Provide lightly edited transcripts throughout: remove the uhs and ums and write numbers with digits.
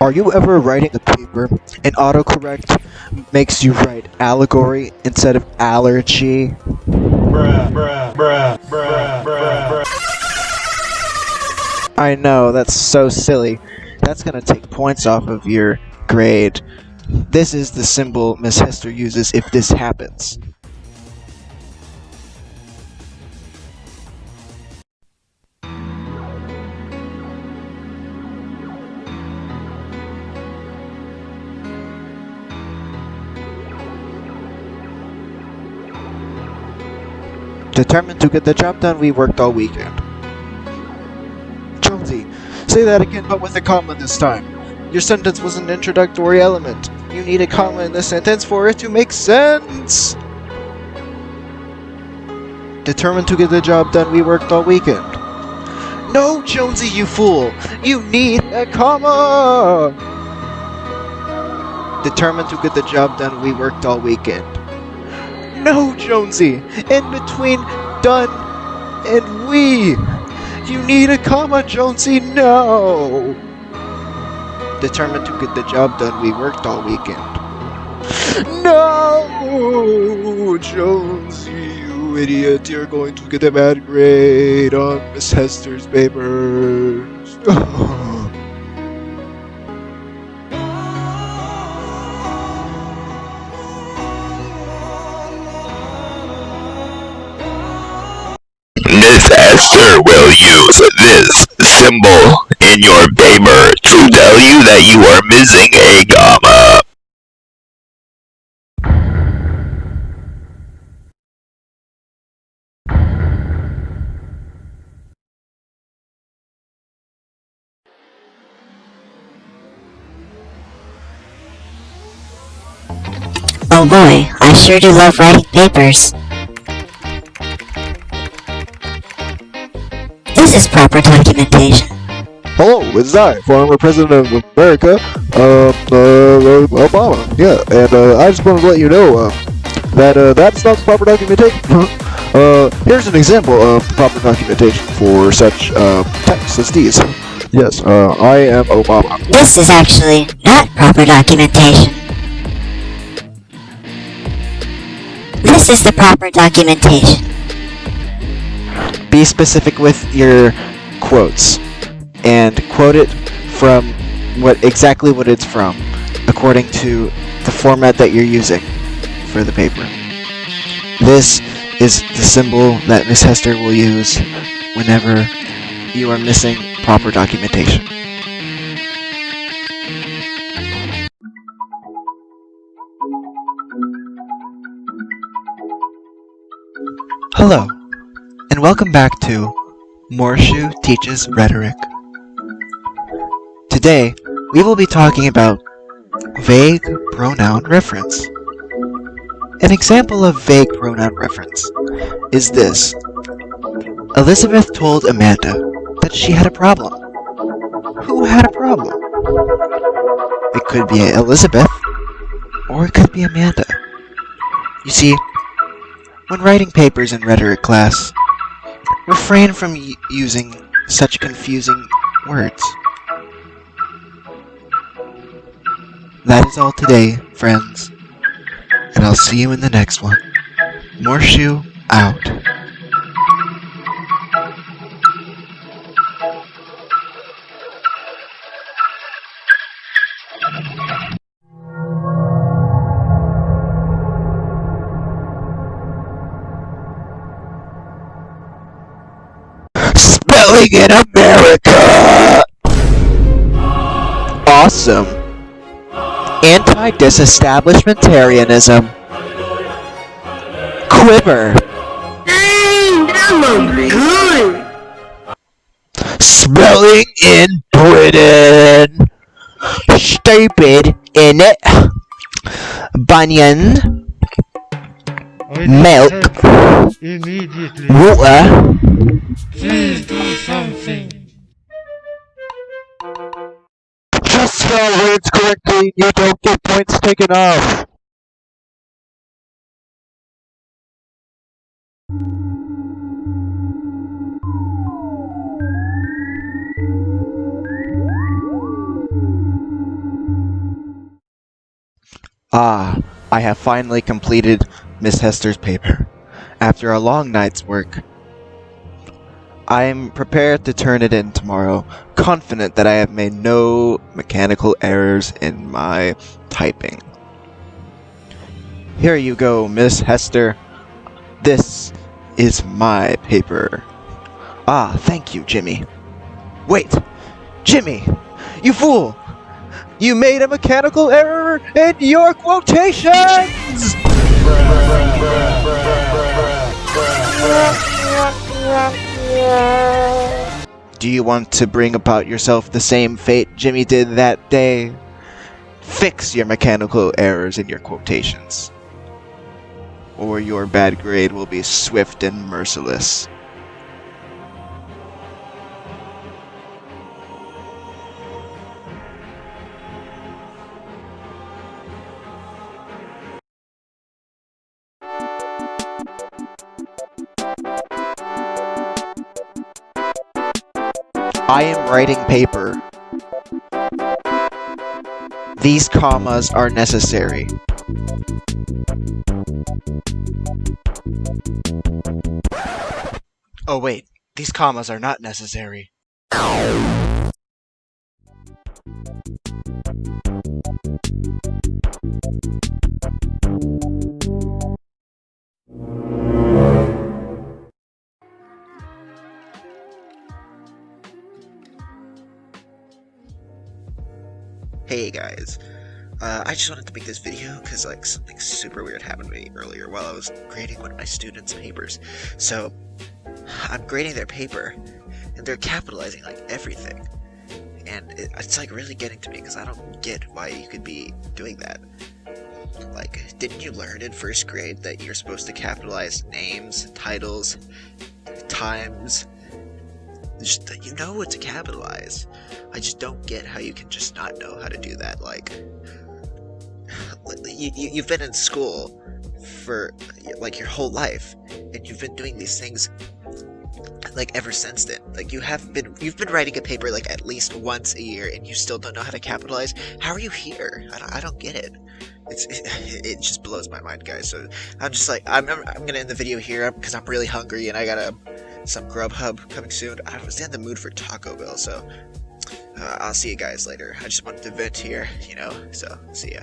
Are you ever writing a paper and autocorrect makes you write allegory instead of allergy? I know, that's so silly. That's gonna take points off of your grade. This is the symbol Miss Hester uses if this happens. Determined to get the job done, we worked all weekend. Jonesy, say that again but with a comma this time. Your sentence was an introductory element. You need a comma in the sentence for it to make sense! Determined to get the job done, we worked all weekend. No, Jonesy, you fool! You need a comma! Determined to get the job done, we worked all weekend. No, Jonesy! In between done and we! You need a comma, Jonesy, no! Determined to get the job done, we worked all weekend. No! Jonesy, you idiot, you're going to get a bad grade on Miss Hester's papers. Miss Esther will use this symbol in your paper to tell you that you are missing a comma. Oh boy, I sure do love writing papers. This is proper documentation. Hello, it's I, former President of America, Obama. Yeah, and I just wanted to let you know that that's not the proper documentation. Here's an example of the proper documentation for such texts as these. Yes, I am Obama. This is actually not proper documentation. This is the proper documentation. Be specific with your quotes and quote it from exactly what it's from, according to the format that you're using for the paper. This is the symbol that Miss Hester will use whenever you are missing proper documentation. Hello, and welcome back to Morshu Teaches Rhetoric. Today, we will be talking about vague pronoun reference. An example of vague pronoun reference is this. Elizabeth told Amanda that she had a problem. Who had a problem? It could be Elizabeth, or it could be Amanda. You see, when writing papers in rhetoric class, refrain from using such confusing words. That is all today, friends, and I'll see you in the next one. Morshu out. Spelling in America! Awesome. Anti-disestablishmentarianism. Quiver. That looks good. Spelling in Britain. Stupid in it. Bunion. Milk. Immediately. Water. Please do something. Just spell words correctly, you don't get points taken off. Ah, I have finally completed Miss Hester's paper. After a long night's work, I am prepared to turn it in tomorrow, confident that I have made no mechanical errors in my typing. Here you go, Miss Hester. This is my paper. Ah, thank you, Jimmy. Wait! Jimmy! You fool! You made a mechanical error in your quotations! Do you want to bring about yourself the same fate Jimmy did that day? Fix your mechanical errors in your quotations, or your bad grade will be swift and merciless. I am writing paper. These commas are necessary. Oh wait, these commas are not necessary. Hey guys, I just wanted to make this video because like something super weird happened to me earlier while I was grading one of my students' papers. So I'm grading their paper, and they're capitalizing like everything, and it's like really getting to me because I don't get why you could be doing that. Like, didn't you learn in first grade that you're supposed to capitalize names, titles, times? Just, you know what to capitalize. I just don't get how you can just not know how to do that. Like, you've been in school for like your whole life, and you've been doing these things like ever since then. Like you've been writing a paper like at least once a year, and you still don't know how to capitalize. How are you here? I don't get it. It just blows my mind, guys. So I'm just like, I'm gonna end the video here because I'm really hungry and I got some Grubhub coming soon. I was in the mood for Taco Bell, so I'll see you guys later. I just wanted to vent here, you know. So see ya.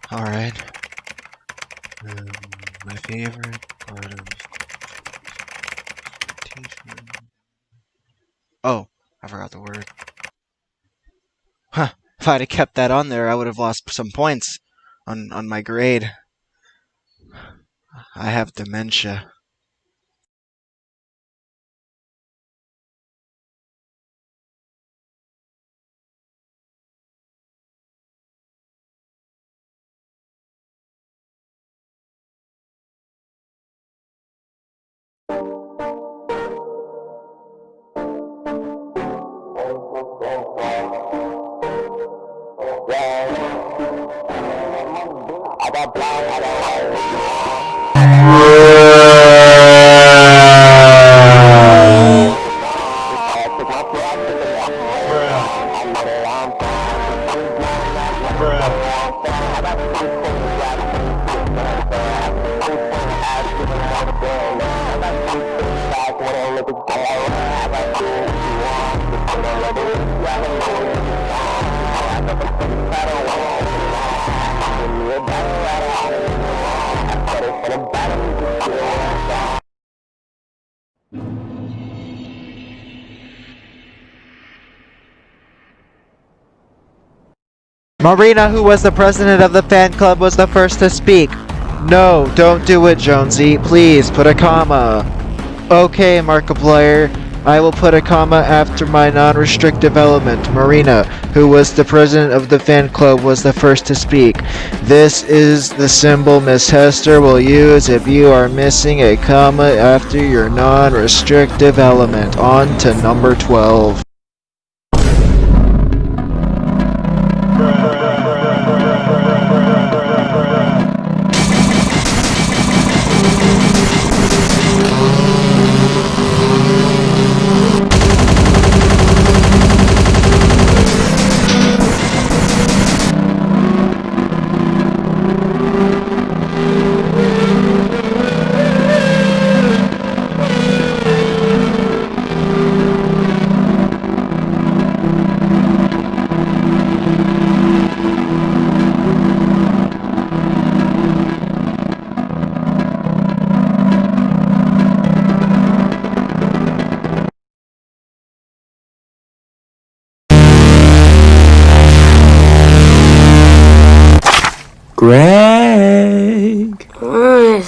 Alright. My favorite part of teaching. Oh, I forgot the word. Huh. If I'd have kept that on there, I would have lost some points on my grade. I have dementia. Marina, who was the president of the fan club, was the first to speak. No, don't do it, Jonesy. Please, put a comma. Okay, Markiplier. I will put a comma after my non-restrictive element. Marina, who was the president of the fan club, was the first to speak. This is the symbol Miss Hester will use if you are missing a comma after your non-restrictive element. On to number 12. Greg. What?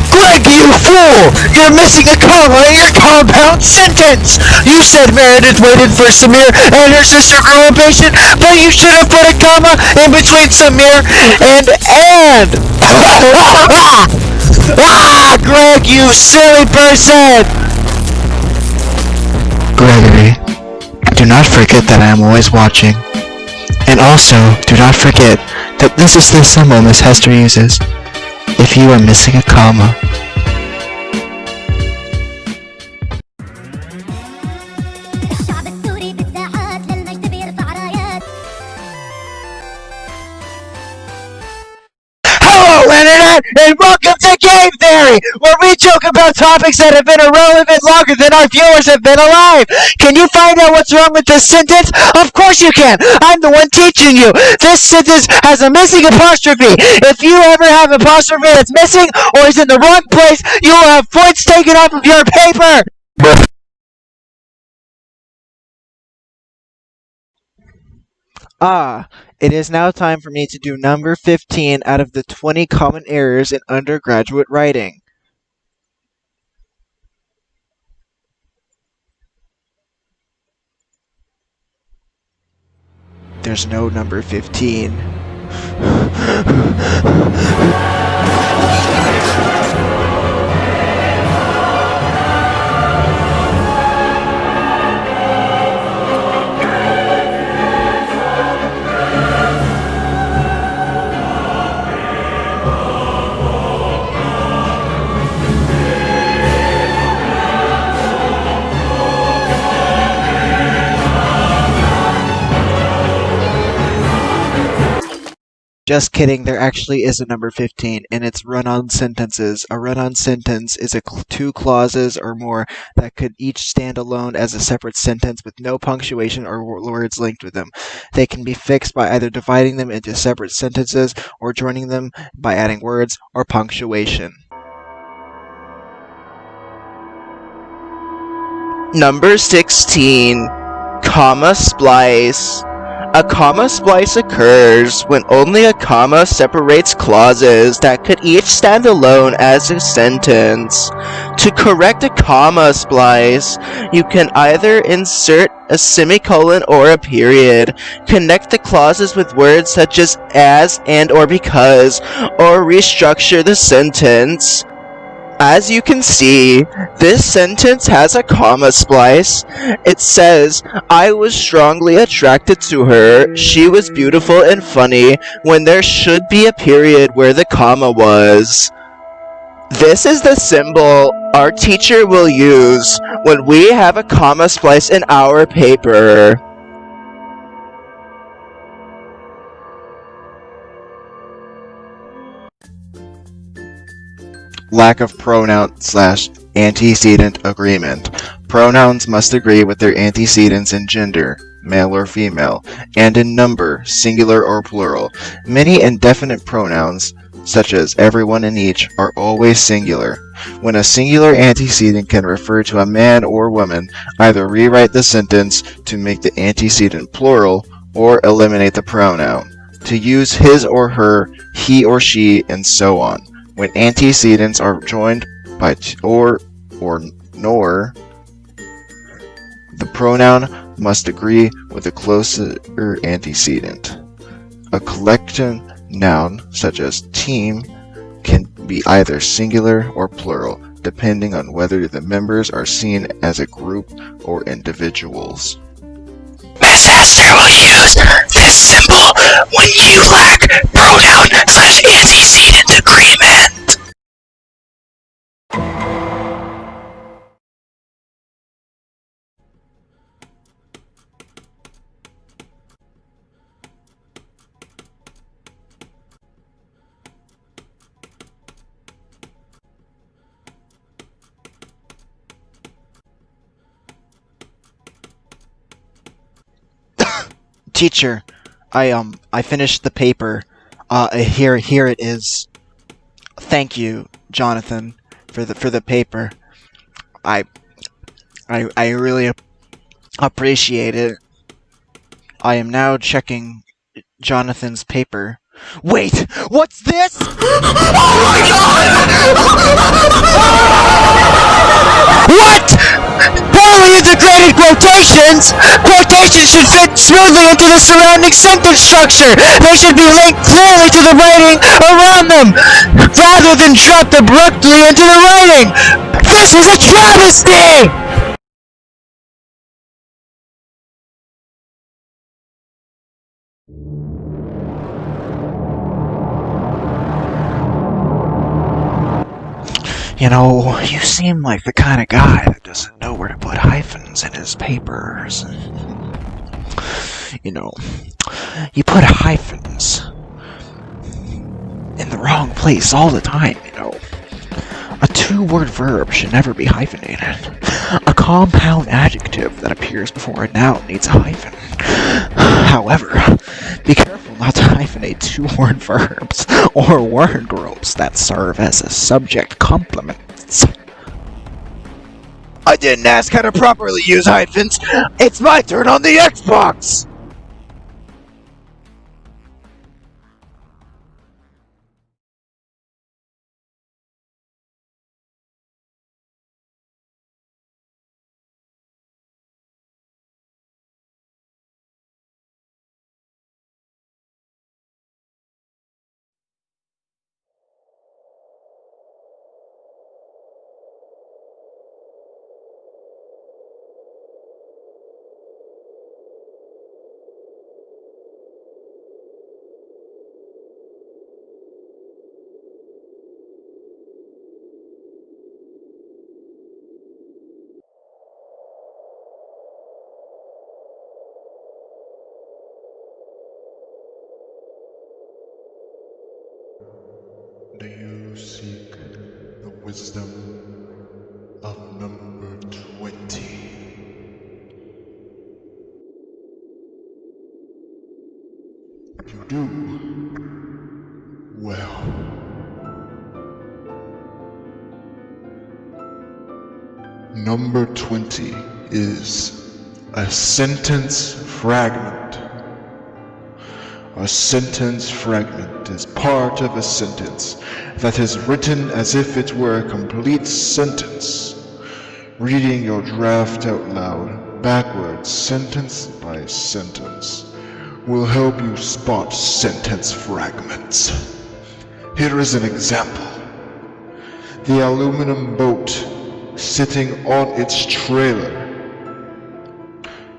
Greg, you fool! You're missing a comma in your compound sentence! You said Meredith waited for Samir and her sister grew impatient, but you should have put a comma in between Samir and. Greg, you silly person! Gregory, do not forget that I am always watching. And also, do not forget that this is the symbol Miss Hester uses if you are missing a comma. Hello, Internet, and welcome to Game Theory, where we joke about topics that have been irrelevant longer than our viewers have been alive. Can you find out what's wrong with this sentence? Of course you can. I'm the one teaching you. This sentence has a missing apostrophe. If you ever have an apostrophe that's missing or is in the wrong place, you will have points taken off of your paper. It is now time for me to do number 15 out of the 20 common errors in undergraduate writing. There's no number 15. Just kidding, there actually is a number 15, and it's run-on sentences. A run-on sentence is two clauses or more that could each stand alone as a separate sentence with no punctuation or words linked with them. They can be fixed by either dividing them into separate sentences or joining them by adding words or punctuation. Number 16. Comma splice. A comma splice occurs when only a comma separates clauses that could each stand alone as a sentence. To correct a comma splice, you can either insert a semicolon or a period, connect the clauses with words such as and or because, or restructure the sentence. As you can see, this sentence has a comma splice. It says, I was strongly attracted to her, she was beautiful and funny, when there should be a period where the comma was. This is the symbol our teacher will use when we have a comma splice in our paper. Lack of pronoun/antecedent agreement. Pronouns must agree with their antecedents in gender, male or female, and in number, singular or plural. Many indefinite pronouns, such as everyone and each, are always singular. When a singular antecedent can refer to a man or woman, either rewrite the sentence to make the antecedent plural or eliminate the pronoun. to use his or her, he or she, and so on. When antecedents are joined by or nor, the pronoun must agree with a closer antecedent. A collection noun, such as team, can be either singular or plural, depending on whether the members are seen as a group or individuals. Miss Esther will use this symbol when you lack pronoun/antecedent agreement. Teacher, I finished the paper. Here it is. Thank you, Jonathan, for the paper. I really appreciate it. I am now checking Jonathan's paper. Wait, what's this? What? Poorly integrated quotations? Quotations should fit smoothly into the surrounding sentence structure. They should be linked clearly to the writing around them, rather than dropped abruptly into the writing. This was a travesty! You know, you seem like the kind of guy that doesn't know where to put hyphens in his papers. You know, you put hyphens in the wrong place all the time, you know. A two-word verb should never be hyphenated. A compound adjective that appears before a noun needs a hyphen. However, be careful not to hyphenate two-word verbs or word groups that serve as a subject complements. I didn't ask how to properly use hyphens. It's my turn on the Xbox! Do you seek the wisdom of number 20? You do? Well, number 20 is a sentence fragment. A sentence fragment is part of a sentence that is written as if it were a complete sentence. Reading your draft out loud, backwards, sentence by sentence, will help you spot sentence fragments. Here is an example. The aluminum boat sitting on its trailer.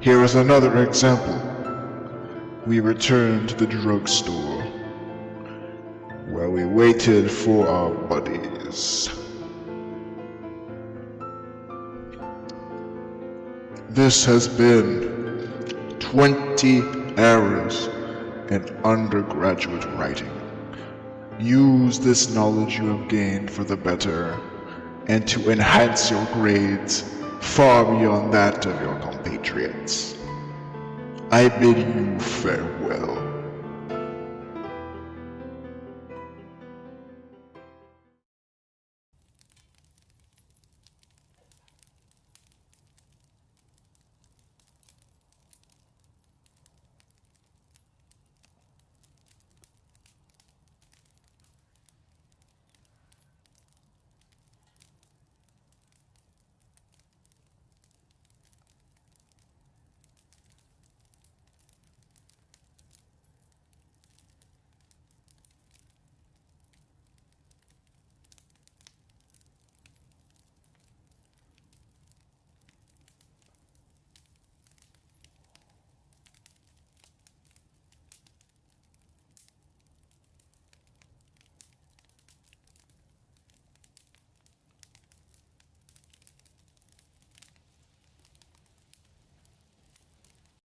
Here is another example. We returned to the drugstore, where we waited for our buddies. This has been 20 errors in undergraduate writing. Use this knowledge you have gained for the better, and to enhance your grades far beyond that of your compatriots. I bid you farewell.